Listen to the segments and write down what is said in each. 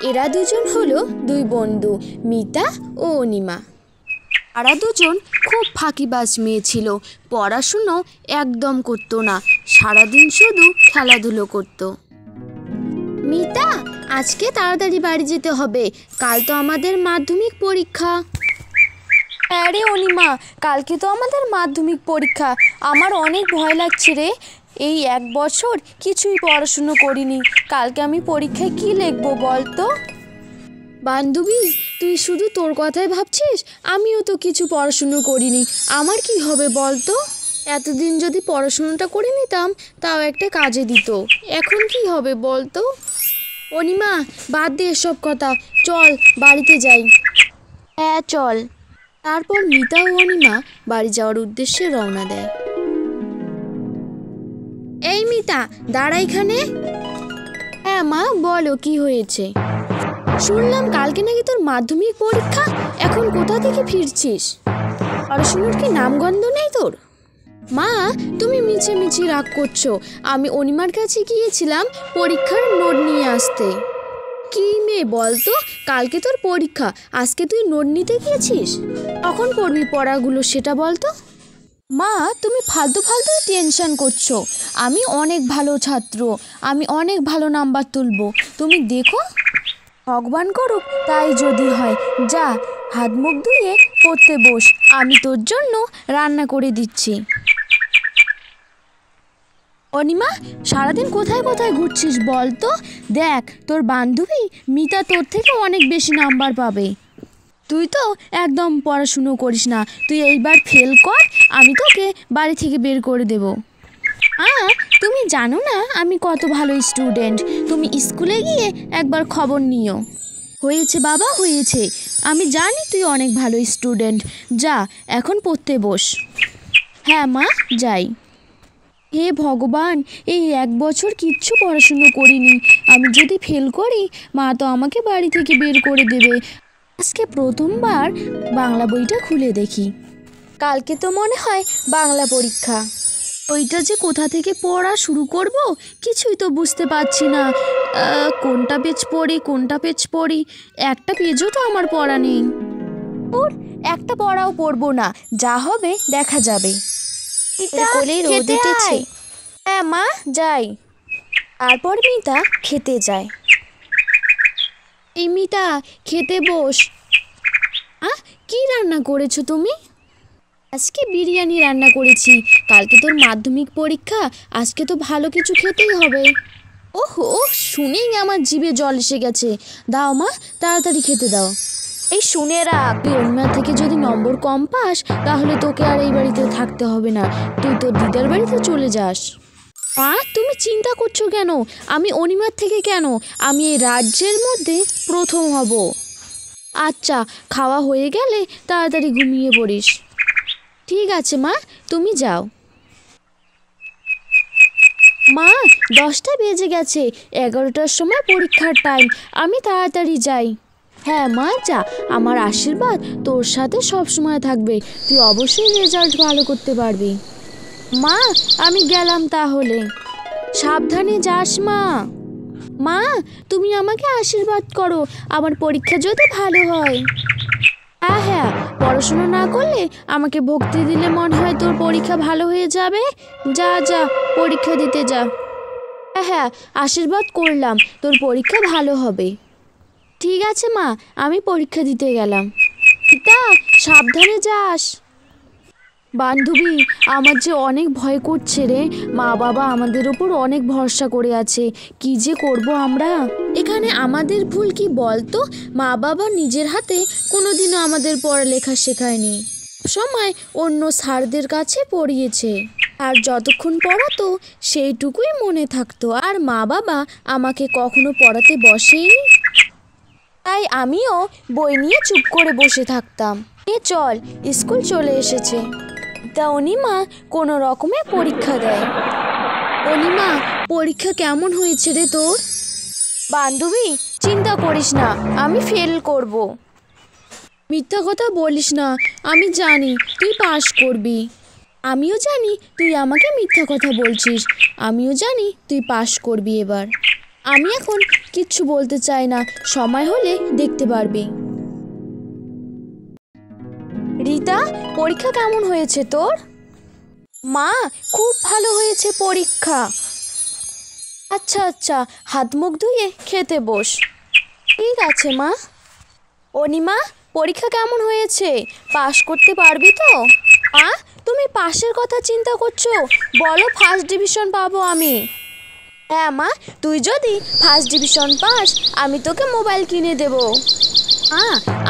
এরা দুজন হলো দুই বন্ধু, মিতা ও অনিমা। এরা দুজন খুব ফাঁকিবাজ মেয়ে ছিল, পড়াশুনো একদম করতো না, সারাদিন শুধু খেলাধুলো করতো। মিতা, আজকে তাড়াতাড়ি বাড়ি যেতে হবে, কাল তো আমাদের মাধ্যমিক পরীক্ষা। আরে অনিমা, কালকে তো আমাদের মাধ্যমিক পরীক্ষা, আমার অনেক ভয় লাগছে রে। এই 1 বছর কিছুই পড়াশুনো করিনি, কালকে আমি পরীক্ষায় কি লিখবো বলতো? বান্ধবী, তুই শুধু তোর কথাই ভাবছিস, আমিও তো কিছু পড়াশুনো করিনি, আমার কি হবে বলতো? এতদিন যদি পড়াশুনোটা করে নিতাম তাও একটা কাজে দিত, এখন কি হবে বলতো? অনিমা, বাদ দে এসব কথা, চল বাড়িতে যাই। হ্যাঁ চল। তারপর মিতা ও অনিমা বাড়ি যাওয়ার উদ্দেশ্যে রওনা দেয়। এই মিতা, দাঁড়া এখানে। হ্যাঁ মা, বলো কি হয়েছে? শুনলাম কালকে নাকি তোর মাধ্যমিক পরীক্ষা, এখন কোথা থেকে ফিরছিস? পড়াশুনোর কি নামগন্ধ নেই তোর? মা, তুমি মিছিমিছি রাগ করছো, আমি অনিমার কাছে গিয়েছিলাম পরীক্ষার নোট নিয়ে আসতে। কি মেয়ে বলতো, কালকে তোর পরীক্ষা, আজকে তুই নোট নিতে গিয়েছিস? কখন পড়বি পড়াগুলো সেটা বলতো? মা, তুমি ফালতু ফালতু টেনশন করছো, আমি অনেক ভালো ছাত্র, আমি অনেক ভালো নাম্বার তুলবো, তুমি দেখো। ভগবান করুক তাই যদি হয়, যা হাত মুখ ধুয়ে পড়তে বস, আমি তোর জন্য রান্না করে দিচ্ছি। অনিমা, সারাদিন কোথায় কোথায় ঘুরছিস বলতো? দেখ, তোর বান্ধবী মিতা তোর থেকে অনেক বেশি নাম্বার পাবে, তুই তো একদম পড়াশুনো করিস না, তুই এইবার ফেল কর, আমি তোকে বাড়ি থেকে বের করে দেব। তুমি জানো না আমি কত ভালো স্টুডেন্ট, তুমি স্কুলে গিয়ে একবার খবর নিও। হয়েছে বাবা, হয়েছে, আমি জানি তুই অনেক ভালো স্টুডেন্ট, যা এখন পড়তে বস। হ্যাঁ মা, যাই। হে ভগবান, এই 1 বছর কিচ্ছু পড়াশুনো করিনি, আমি যদি ফেল করি মা তো আমাকে বাড়ি থেকে বের করে দেবে। আজকে প্রথমবার বাংলা বইটা খুলে দেখি, কালকে তো মনে হয় বাংলা পরীক্ষা, ওইটা যে কোথা থেকে পড়া শুরু করব কিছুই তো বুঝতে পারছি না। কোনটা পেজ পড়ি কোনটা পেজ পড়ি, একটা পেজও তো আমার পড়া নেই। ওর একটা পড়াও পড়বো না, যা হবে দেখা যাবে। হ্যাঁ মা, যাই। তারপর মিতা খেতে যায়। এই মিতা, খেতে বস। কি রান্না করেছো তুমি? আজকে বিরিয়ানি রান্না করেছি, কালকে তোর মাধ্যমিক পরীক্ষা, আজকে তো ভালো কিছু খেতেই হবে। ওহো, শুনেই আমার জিভে জল এসে গেছে, দাও মা, তাড়াতাড়ি খেতে দাও। এই শুনে রাখ, তুই অনিমার থেকে যদি নম্বর কম পাস তাহলে তোকে আর এই বাড়িতে থাকতে হবে না, তুই তোর দিদার বাড়িতে চলে যাস। তুমি চিন্তা করছো কেন? আমি অনিমার থেকে কেন, আমি এই রাজ্যের মধ্যে প্রথম হব। আচ্ছা, খাওয়া হয়ে গেলে তাড়াতাড়ি ঘুমিয়ে পড়িস। ঠিক আছে মা, তুমি যাও। মা, 10টা বেজে গেছে, 11টার সময় পরীক্ষার টাইম, আমি তাড়াতাড়ি যাই। হ্যাঁ মা, যা, আমার আশীর্বাদ তোর সাথে সব সময় থাকবে, তুই অবশ্যই রেজাল্ট ভালো করতে পারবি। মা, আমি গেলাম তাহলে, সাবধানে যাস মা। মা, তুমি আমাকে আশীর্বাদ করো, আমার পরীক্ষা যদি ভালো হয়। হ্যাঁ, পড়াশোনা না করলে আমাকে ভক্তি দিলে মনে হয় তোর পরীক্ষা ভালো হয়ে যাবে, যা যা পরীক্ষা দিতে যা। হ্যাঁ, আশীর্বাদ করলাম, তোর পরীক্ষা ভালো হবে। ঠিক আছে মা, আমি পরীক্ষা দিতে গেলাম। পিতা, সাবধানে যাস। বান্ধবী, আমার যে অনেক ভয় করছে রে, মা বাবা আমাদের ওপর অনেক ভরসা করে আছে, কি যে করব আমরা। এখানে আমাদের ভুল কি বলতো? মা বাবা নিজের হাতে কোনোদিনও আমাদের পড়ালেখা শেখায়নি, সময় অন্য স্যারদের কাছে পড়িয়েছে, আর যতক্ষণ পড়াতো সেইটুকুই মনে থাকতো, আর মা বাবা আমাকে কখনো পড়াতে বসেইনি, তাই আমিও বই নিয়ে চুপ করে বসে থাকতাম। চল, স্কুল চলে এসেছে। তা অনিমা কোনো রকমে পরীক্ষা দেয়। অনিমা, পরীক্ষা কেমন হয়েছে রে তোর? বান্ধবী, চিন্তা করিস না, আমি ফেল করব। মিথ্যা কথা বলিস না, আমি জানি তুই পাস করবি। আমিও জানি তুই আমাকে মিথ্যা কথা বলছিস, আমিও জানি তুই পাস করবি এবার। আমি এখন কিচ্ছু বলতে চাই না, সময় হলে দেখতে পারবি। রিতা, পরীক্ষা কেমন হয়েছে তোর? মা, খুব ভালো হয়েছে পরীক্ষা। আচ্ছা আচ্ছা, হাত মুখ ধুয়ে খেতে বস। ঠিক আছে মা। অনিমা, পরীক্ষা কেমন হয়েছে? পাশ করতে পারবি তো? মা, তুমি পাশের কথা চিন্তা করছো? বলো ফার্স্ট ডিভিশন পাবো আমি। হ্যাঁ মা, তুই যদি ফার্স্ট ডিভিশন পাস আমি তোকে মোবাইল কিনে দেব।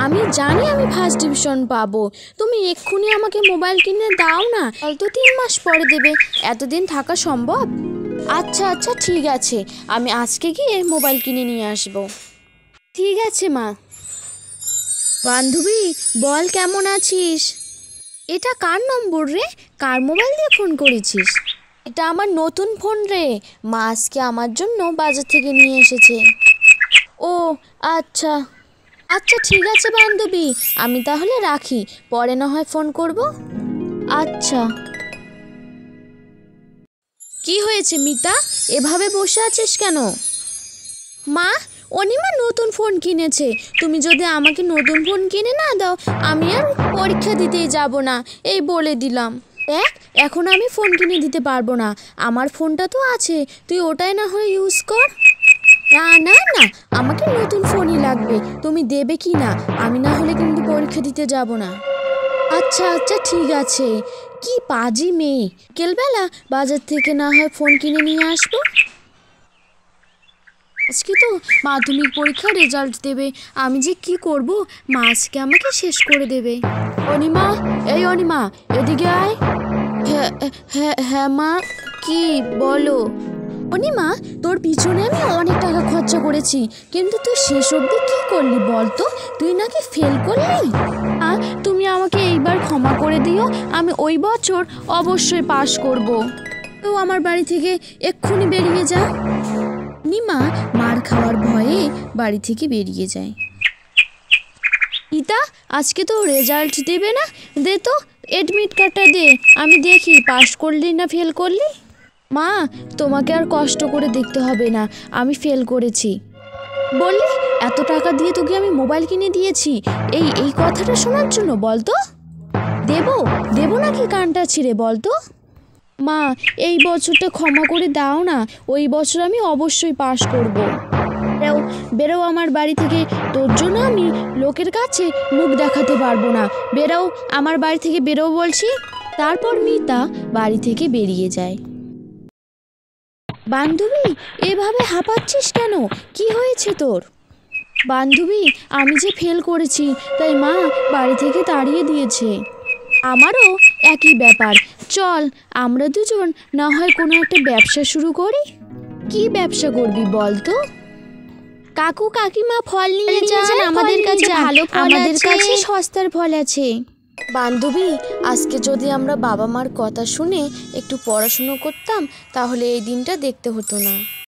আমি জানি আমি ফার্স্ট ডিভিশন পাবো, তুমি এক্ষুনি আমাকে মোবাইল কিনে দাও না, তো 3 মাস পরে দেবে, এতদিন থাকা সম্ভব? আচ্ছা আচ্ছা ঠিক আছে, আমি আজকে গিয়ে মোবাইল কিনে নিয়ে আসবো। ঠিক আছে মা। বান্ধবী বল, কেমন আছিস? এটা কার নম্বর রে? কার মোবাইল দিয়ে ফোন করেছিস? এটা আমার নতুন ফোন রে, মা আজকে আমার জন্য বাজার থেকে নিয়ে এসেছে। ও আচ্ছা আচ্ছা ঠিক আছে বান্ধবী, আমি তাহলে রাখি, পরে না হয় ফোন করব। আচ্ছা। কি হয়েছে মিতা, এভাবে বসে আছিস কেন? মা, অনিমা নতুন ফোন কিনেছে, তুমি যদি আমাকে নতুন ফোন কিনে না দাও আমি আর পরীক্ষা দিতেই যাব না, এই বলে দিলাম। দেখ, এখন আমি ফোন কিনে দিতে পারবো না, আমার ফোনটা তো আছে, তুই ওটাই না হয় ইউজ কর। না না না, আমাকে নতুন ফোনই লাগবে, তুমি দেবে কি না? আমি না হলে কিন্তু পরীক্ষা দিতে যাব না। আচ্ছা আচ্ছা ঠিক আছে। কি পাজি মেয়ে, বিকেলবেলা বাজার থেকে না হয় ফোন কিনে নিয়ে আসবো। আজকে তো মাধ্যমিক পরীক্ষার রেজাল্ট দেবে, আমি যে কি করব, মা আজকে আমাকে শেষ করে দেবে। অনিমা, এই অনিমা, এদিকে আয়। হ্যাঁ হ্যাঁ হ্যাঁ মা, কি বলো? অনিমা, তোর পিছনে আমি অনেক টাকা খরচা করেছি, কিন্তু তুই শেষ অবধি কি করলি বলতো? তুই নাকি ফেল করলি। তুমি আমাকে এইবার ক্ষমা করে দিও, আমি ওই বছর অবশ্যই পাশ করব। তো আমার বাড়ি থেকে এক্ষুনি বেরিয়ে যা। নিমা মার খাওয়ার ভয়ে বাড়ি থেকে বেরিয়ে যায়। ইতা, আজকে তো রেজাল্ট দেবে না, দে তো এডমিট কার্ডটা দে, আমি দেখি পাস করলি না ফেল করলি। মা, তোমাকে আর কষ্ট করে দেখতে হবে না, আমি ফেল করেছি। বললি এত টাকা দিয়ে তোকে আমি মোবাইল কিনে দিয়েছি এই কথাটা শোনার জন্য? বলতো দেবো নাকি কানটা ছিঁড়ে বলতো? মা, এই বছরটা ক্ষমা করে দাও না, ওই বছর আমি অবশ্যই পাশ করব। বেরো আমার বাড়ি থেকে, তোর জন্য আমি লোকের কাছে মুখ দেখাতে পারবো না, বেরো আমার বাড়ি থেকে, বেরো বলছি। তারপর মিতা বাড়ি থেকে বেরিয়ে যায়। বান্ধবী, এভাবে হাঁপাচ্ছিস কেন? কি হয়েছে তোর? বান্ধবী, আমি যে ফেল করেছি তাই মা বাড়ি থেকে তাড়িয়ে দিয়েছে। আমারও একই ব্যাপার, চল আমরা দুজন না হয় কোনো একটা ব্যবসা শুরু করি। কি ব্যবসা করবি বল তো? কাকু কাকিমা ফল নিয়ে যান, আমাদের কাছে ভালো ফল, আমাদের কাছে সস্তার ফল আছে। বান্ধবী, আজকে যদি আমরা বাবা মার কথা শুনে একটু পড়াশুনো করতাম তাহলে এই দিনটা দেখতে হতো না।